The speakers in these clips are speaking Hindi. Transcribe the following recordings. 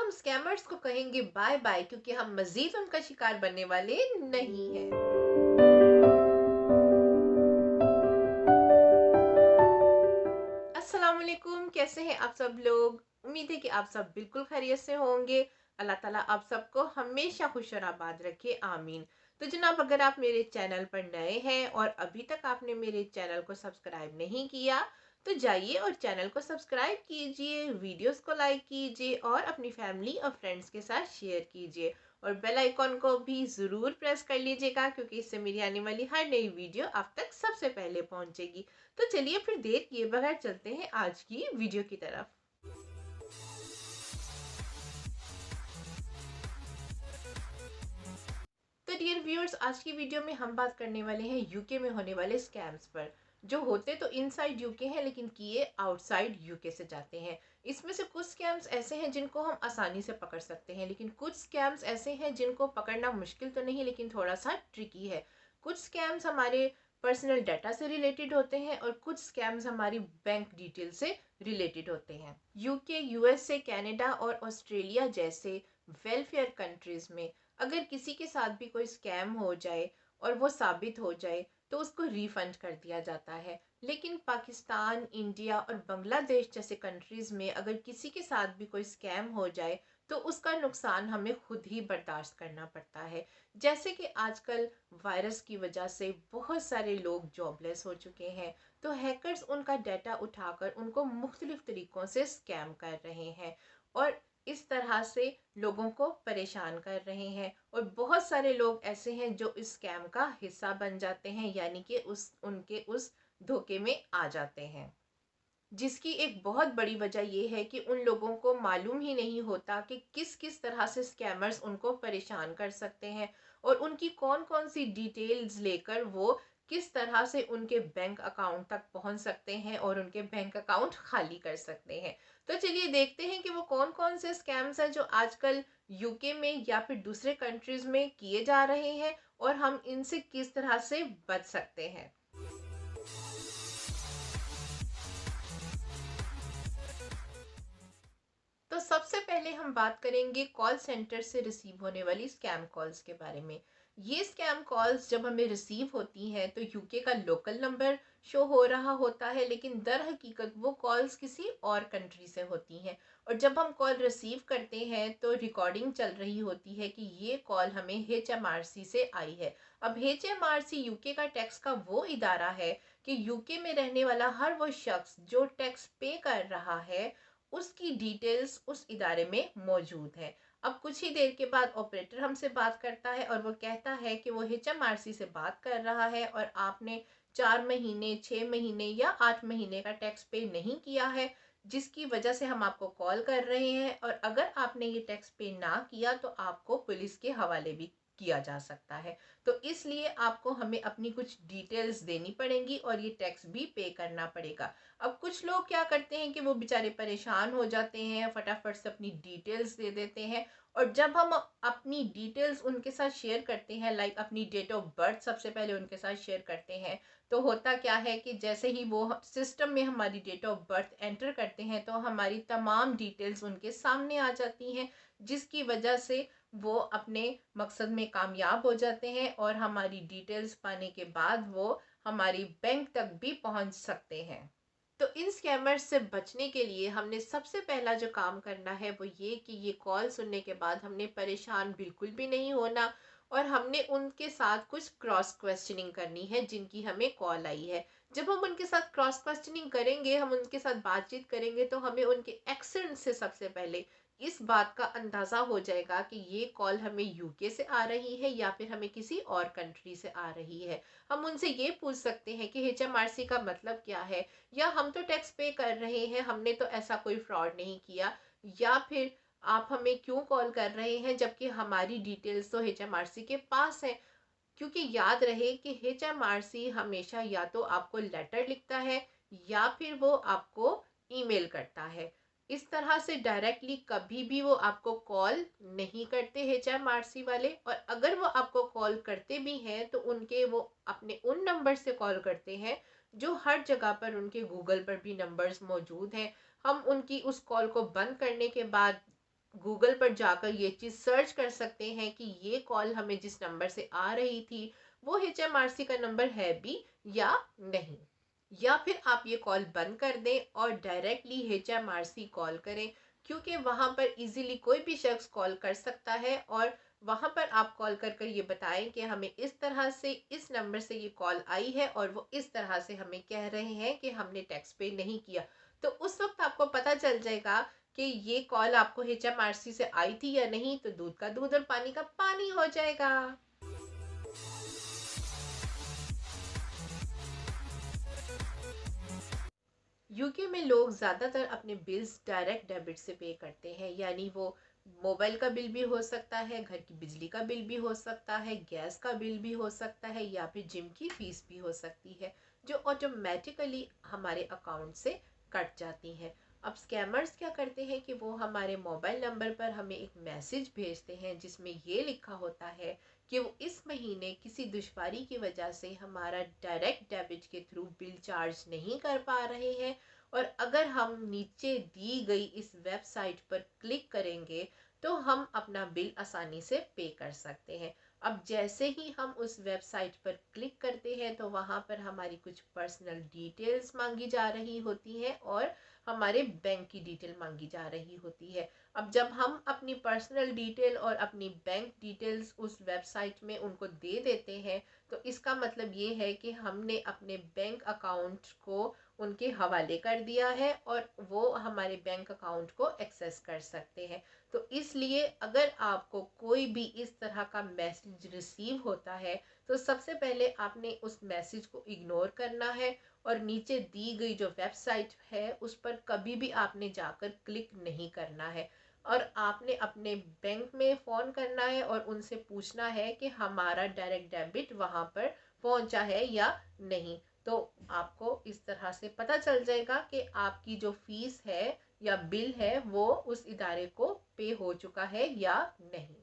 हम स्कैमर्स को कहेंगे बाय बाय, क्योंकि हम मजीद उनका शिकार बनने वाले नहीं हैं। अस्सलाम वालेकुम, कैसे हैं आप सब लोग। उम्मीद है कि आप सब बिल्कुल खैरियत से होंगे। अल्लाह ताला आप सबको हमेशा खुश और आबाद रखे, आमीन। तो जनाब, अगर आप मेरे चैनल पर नए हैं और अभी तक आपने मेरे चैनल को सब्सक्राइब नहीं किया तो जाइए और चैनल को सब्सक्राइब कीजिए, वीडियोस को लाइक कीजिए और अपनी फैमिली और फ्रेंड्स के साथ शेयर कीजिए। और बेल आइकॉन को भी ज़रूर प्रेस कर लीजिएगा, क्योंकि इससे मेरी आने वाली हर नई वीडियो आप तक सबसे पहले पहुंचेगी। तो चलिए फिर देर किए बगैर चलते हैं आज की वीडियो की तरफ। तो डियर व्यूअर्स, आज की वीडियो में हम बात करने वाले हैं यूके में होने वाले स्कैम्स पर, जो होते तो इनसाइड यूके हैं लेकिन किए आउटसाइड यूके से जाते हैं। इसमें से कुछ स्कैम्स ऐसे हैं जिनको हम आसानी से पकड़ सकते हैं, लेकिन कुछ स्कैम्स ऐसे हैं जिनको पकड़ना मुश्किल तो नहीं लेकिन थोड़ा सा ट्रिकी है। कुछ स्कैम्स हमारे पर्सनल डाटा से रिलेटेड होते हैं और कुछ स्कैम्स हमारी बैंक डिटेल से रिलेटेड होते हैं। यूके, यूएसए, कनाडा और ऑस्ट्रेलिया जैसे वेलफेयर कंट्रीज में अगर किसी के साथ भी कोई स्कैम हो जाए और वो साबित हो जाए तो उसको रिफंड कर दिया जाता है। लेकिन पाकिस्तान, इंडिया और बांग्लादेश जैसे कंट्रीज में अगर किसी के साथ भी कोई स्कैम हो जाए तो उसका नुकसान हमें खुद ही बर्दाश्त करना पड़ता है। जैसे कि आजकल वायरस की वजह से बहुत सारे लोग जॉबलेस हो चुके हैं, तो हैकर्स उनका डाटा उठाकर उनको मुख्तलिफ तरीक़ों से स्कैम कर रहे हैं और इस तरह से लोगों को परेशान कर रहे हैं। और बहुत सारे लोग ऐसे हैं जो इस स्कैम का हिस्सा बन जाते हैं, यानी कि उनके उस धोखे में आ जाते हैं। जिसकी एक बहुत बड़ी वजह यह है कि उन लोगों को मालूम ही नहीं होता कि किस किस तरह से स्कैमर्स उनको परेशान कर सकते हैं और उनकी कौन कौन सी डिटेल्स लेकर वो किस तरह से उनके बैंक अकाउंट तक पहुंच सकते हैं और उनके बैंक अकाउंट खाली कर सकते हैं। तो चलिए देखते हैं कि वो कौन कौन से स्कैम्स हैं जो आजकल यूके में या फिर दूसरे कंट्रीज में किए जा रहे हैं और हम इनसे किस तरह से बच सकते हैं। तो सबसे पहले हम बात करेंगे कॉल सेंटर से रिसीव होने वाली स्कैम कॉल्स के बारे में। ये स्कैम कॉल्स जब हमें रिसीव होती हैं तो यूके का लोकल नंबर शो हो रहा होता है, लेकिन दर हकीकत वो कॉल्स किसी और कंट्री से होती हैं। और जब हम कॉल रिसीव करते हैं तो रिकॉर्डिंग चल रही होती है कि ये कॉल हमें HMRC से आई है। अब HMRC यूके का टैक्स का वो इदारा है कि यूके में रहने वाला हर वो शख्स जो टैक्स पे कर रहा है उसकी डिटेल्स उस इदारे में मौजूद है। अब कुछ ही देर के बाद ऑपरेटर हमसे बात करता है और वो कहता है कि वो HMRC से बात कर रहा है और आपने 4 महीने, 6 महीने या 8 महीने का टैक्स पे नहीं किया है, जिसकी वजह से हम आपको कॉल कर रहे हैं और अगर आपने ये टैक्स पे ना किया तो आपको पुलिस के हवाले भी किया जा सकता है। तो इसलिए आपको हमें अपनी कुछ डिटेल्स देनी पड़ेंगी और ये टैक्स भी पे करना पड़ेगा। अब कुछ लोग क्या करते हैं कि वो बेचारे परेशान हो जाते हैं, फटाफट से अपनी डिटेल्स दे देते हैं और जब हम अपनी डिटेल्स उनके साथ शेयर करते हैं, लाइक अपनी डेट ऑफ बर्थ सबसे पहले उनके साथ शेयर करते हैं, तो होता क्या है कि जैसे ही वो सिस्टम में हमारी डेट ऑफ बर्थ एंटर करते हैं तो हमारी तमाम डिटेल्स उनके सामने आ जाती हैं, जिसकी वजह से वो अपने मकसद में कामयाब हो जाते हैं और हमारी डिटेल्स पाने के बाद वो हमारी बैंक तक भी पहुंच सकते हैं। तो इन स्कैमर्स से बचने के लिए हमने सबसे पहला जो काम करना है वो ये कि ये कॉल सुनने के बाद हमने परेशान बिल्कुल भी नहीं होना और हमने उनके साथ कुछ क्रॉस क्वेश्चनिंग करनी है जिनकी हमें कॉल आई है। जब हम उनके साथ क्रॉस क्वेश्चनिंग करेंगे, हम उनके साथ बातचीत करेंगे, तो हमें उनके एक्सेंट से सबसे पहले इस बात का अंदाज़ा हो जाएगा कि ये कॉल हमें यूके से आ रही है या फिर हमें किसी और कंट्री से आ रही है। हम उनसे ये पूछ सकते हैं कि HMRC का मतलब क्या है, या हम तो टैक्स पे कर रहे हैं, हमने तो ऐसा कोई फ्रॉड नहीं किया, या फिर आप हमें क्यों कॉल कर रहे हैं जबकि हमारी डिटेल्स तो HMRC के पास है। क्योंकि याद रहे कि HMRC हमेशा या तो आपको लेटर लिखता है या फिर वो आपको ईमेल करता है। इस तरह से डायरेक्टली कभी भी वो आपको कॉल नहीं करते HMRC वाले, और अगर वो आपको कॉल करते भी हैं तो उनके वो अपने उन नंबर से कॉल करते हैं जो हर जगह पर उनके गूगल पर भी नंबर्स मौजूद हैं। हम उनकी उस कॉल को बंद करने के बाद गूगल पर जाकर ये चीज़ सर्च कर सकते हैं कि ये कॉल हमें जिस नंबर से आ रही थी वो HMRC का नंबर है भी या नहीं। या फिर आप ये कॉल बंद कर दें और डायरेक्टली HMRC कॉल करें, क्योंकि वहाँ पर इजीली कोई भी शख्स कॉल कर सकता है। और वहाँ पर आप कॉल कर कर ये बताएं कि हमें इस तरह से इस नंबर से ये कॉल आई है और वो इस तरह से हमें कह रहे हैं कि हमने टैक्स पे नहीं किया। तो उस वक्त आपको पता चल जाएगा कि ये कॉल आपको HMRC से आई थी या नहीं, तो दूध का दूध और पानी का पानी हो जाएगा। यूके में लोग ज़्यादातर अपने बिल्स डायरेक्ट डेबिट से पे करते हैं, यानी वो मोबाइल का बिल भी हो सकता है, घर की बिजली का बिल भी हो सकता है, गैस का बिल भी हो सकता है, या फिर जिम की फीस भी हो सकती है, जो ऑटोमेटिकली हमारे अकाउंट से कट जाती हैं। अब स्कैमर्स क्या करते हैं कि वो हमारे मोबाइल नंबर पर हमें एक मैसेज भेजते हैं जिसमें ये लिखा होता है कि वो इस महीने किसी दुश्वारी की वजह से हमारा डायरेक्ट डेबिट के थ्रू बिल चार्ज नहीं कर पा रहे हैं, और अगर हम नीचे दी गई इस वेबसाइट पर क्लिक करेंगे तो हम अपना बिल आसानी से पे कर सकते हैं। अब जैसे ही हम उस वेबसाइट पर क्लिक करते हैं तो वहाँ पर हमारी कुछ पर्सनल डिटेल्स मांगी जा रही होती हैं और हमारे बैंक की डिटेल मांगी जा रही होती है। अब जब हम अपनी पर्सनल डिटेल और अपनी बैंक डिटेल्स उस वेबसाइट में उनको दे देते हैं, तो इसका मतलब ये है कि हमने अपने बैंक अकाउंट को उनके हवाले कर दिया है और वो हमारे बैंक अकाउंट को एक्सेस कर सकते हैं। तो इसलिए अगर आपको कोई भी इस तरह का मैसेज रिसीव होता है तो सबसे पहले आपने उस मैसेज को इग्नोर करना है और नीचे दी गई जो वेबसाइट है उस पर कभी भी आपने जाकर क्लिक नहीं करना है। और आपने अपने बैंक में फ़ोन करना है और उनसे पूछना है कि हमारा डायरेक्ट डेबिट वहाँ पर पहुँचा है या नहीं। तो आपको इस तरह से पता चल जाएगा कि आपकी जो फीस है या बिल है वो उस इदारे को पे हो चुका है या नहीं।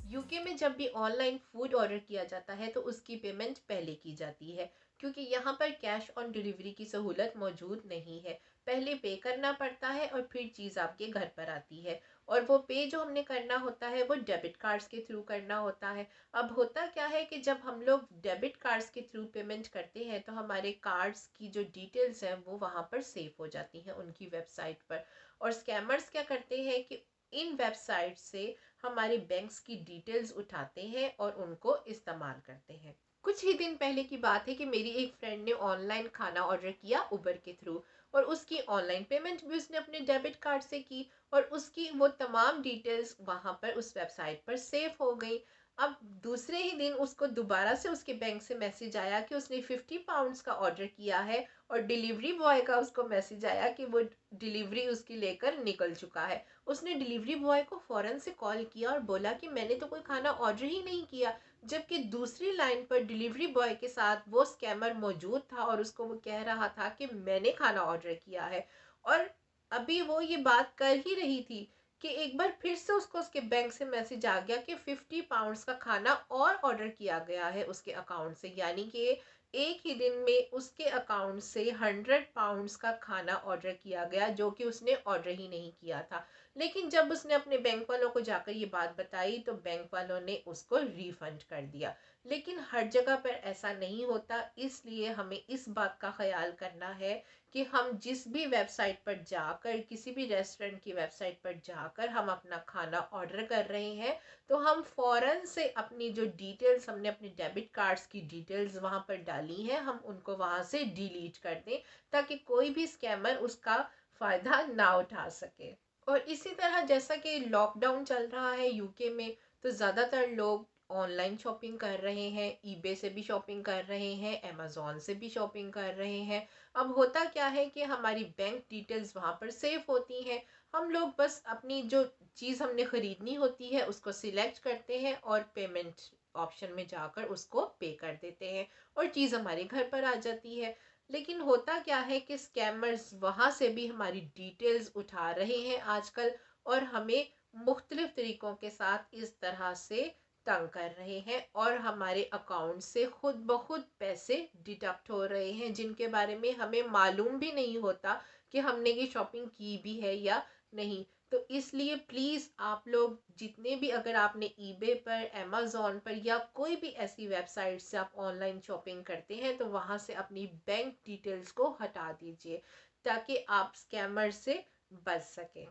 यूके में जब भी ऑनलाइन फूड ऑर्डर किया जाता है तो उसकी पेमेंट पहले की जाती है, क्योंकि यहाँ पर कैश ऑन डिलीवरी की सहूलत मौजूद नहीं है। पहले पे करना पड़ता है और फिर चीज़ आपके घर पर आती है। और वो पे जो हमने करना होता है वो डेबिट कार्ड्स के थ्रू करना होता है। अब होता क्या है कि जब हम लोग डेबिट कार्ड्स के थ्रू पेमेंट करते हैं तो हमारे कार्ड्स की जो डिटेल्स हैं वो वहाँ पर सेव हो जाती हैं उनकी वेबसाइट पर। और स्कैमर्स क्या करते हैं कि इन वेबसाइट से हमारे बैंक्स की डिटेल्स उठाते हैं और उनको इस्तेमाल करते हैं। कुछ ही दिन पहले की बात है कि मेरी एक फ्रेंड ने ऑनलाइन खाना ऑर्डर किया उबर के थ्रू, और उसकी ऑनलाइन पेमेंट भी उसने अपने डेबिट कार्ड से की और उसकी वो तमाम डिटेल्स वहाँ पर उस वेबसाइट पर सेव हो गई। अब दूसरे ही दिन उसको दोबारा से उसके बैंक से मैसेज आया कि उसने 50 पाउंड्स का ऑर्डर किया है और डिलीवरी बॉय का उसको मैसेज आया कि वो डिलीवरी उसकी लेकर निकल चुका है। उसने डिलीवरी बॉय को फ़ौरन से कॉल किया और बोला कि मैंने तो कोई खाना ऑर्डर ही नहीं किया, जबकि दूसरी लाइन पर डिलीवरी बॉय के साथ वो स्कैमर मौजूद था और उसको वो कह रहा था कि मैंने खाना ऑर्डर किया है। और अभी वो ये बात कर ही रही थी कि एक बार फिर से उसको उसके बैंक से मैसेज आ गया कि 50 पाउंड्स का खाना और ऑर्डर किया गया है उसके अकाउंट से, यानी कि एक ही दिन में उसके अकाउंट से 100 पाउंड्स का खाना ऑर्डर किया गया जो कि उसने ऑर्डर ही नहीं किया था। लेकिन जब उसने अपने बैंक वालों को जाकर ये बात बताई तो बैंक वालों ने उसको रिफंड कर दिया। लेकिन हर जगह पर ऐसा नहीं होता, इसलिए हमें इस बात का ख्याल करना है कि हम जिस भी वेबसाइट पर जाकर, किसी भी रेस्टोरेंट की वेबसाइट पर जाकर हम अपना खाना ऑर्डर कर रहे हैं तो हम फ़ौरन से अपनी जो डिटेल्स हमने अपने डेबिट कार्ड्स की डिटेल्स वहाँ पर डाली हैं हम उनको वहाँ से डिलीट कर दें, ताकि कोई भी स्कैमर उसका फ़ायदा ना उठा सके। और इसी तरह जैसा कि लॉकडाउन चल रहा है यूके में, तो ज़्यादातर लोग ऑनलाइन शॉपिंग कर रहे हैं, ईबे से भी शॉपिंग कर रहे हैं, अमेज़ॉन से भी शॉपिंग कर रहे हैं। अब होता क्या है कि हमारी बैंक डिटेल्स वहाँ पर सेव होती हैं। हम लोग बस अपनी जो चीज़ हमने ख़रीदनी होती है उसको सिलेक्ट करते हैं और पेमेंट ऑप्शन में जाकर उसको पे कर देते हैं और चीज़ हमारे घर पर आ जाती है। लेकिन होता क्या है कि स्कैमर्स वहाँ से भी हमारी डिटेल्स उठा रहे हैं आजकल, और हमें मुख्तलिफ तरीक़ों के साथ इस तरह से तंग कर रहे हैं और हमारे अकाउंट से खुद ब खुद पैसे डिडक्ट हो रहे हैं, जिनके बारे में हमें मालूम भी नहीं होता कि हमने ये शॉपिंग की भी है या नहीं। तो इसलिए प्लीज़ आप लोग जितने भी, अगर आपने ईबे पर, अमेज़न पर या कोई भी ऐसी वेबसाइट से आप ऑनलाइन शॉपिंग करते हैं, तो वहाँ से अपनी बैंक डिटेल्स को हटा दीजिए ताकि आप स्कैमर से बच सकें।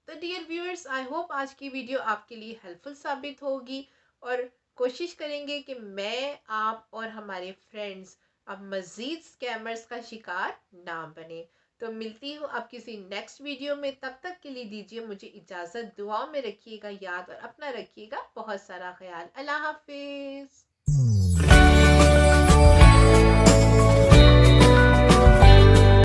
तो डियर व्यूअर्स, आई होप आज की वीडियो आपके लिए हेल्पफुल साबित होगी और कोशिश करेंगे कि मैं, आप और हमारे फ्रेंड्स अब मज़ीद स्कैमर्स का शिकार ना बने। तो मिलती हूँ अब किसी नेक्स्ट वीडियो में, तब तक के लिए दीजिए मुझे इजाज़त। दुआ में रखिएगा याद और अपना रखिएगा बहुत सारा ख्याल। अल्लाह हाफिज़।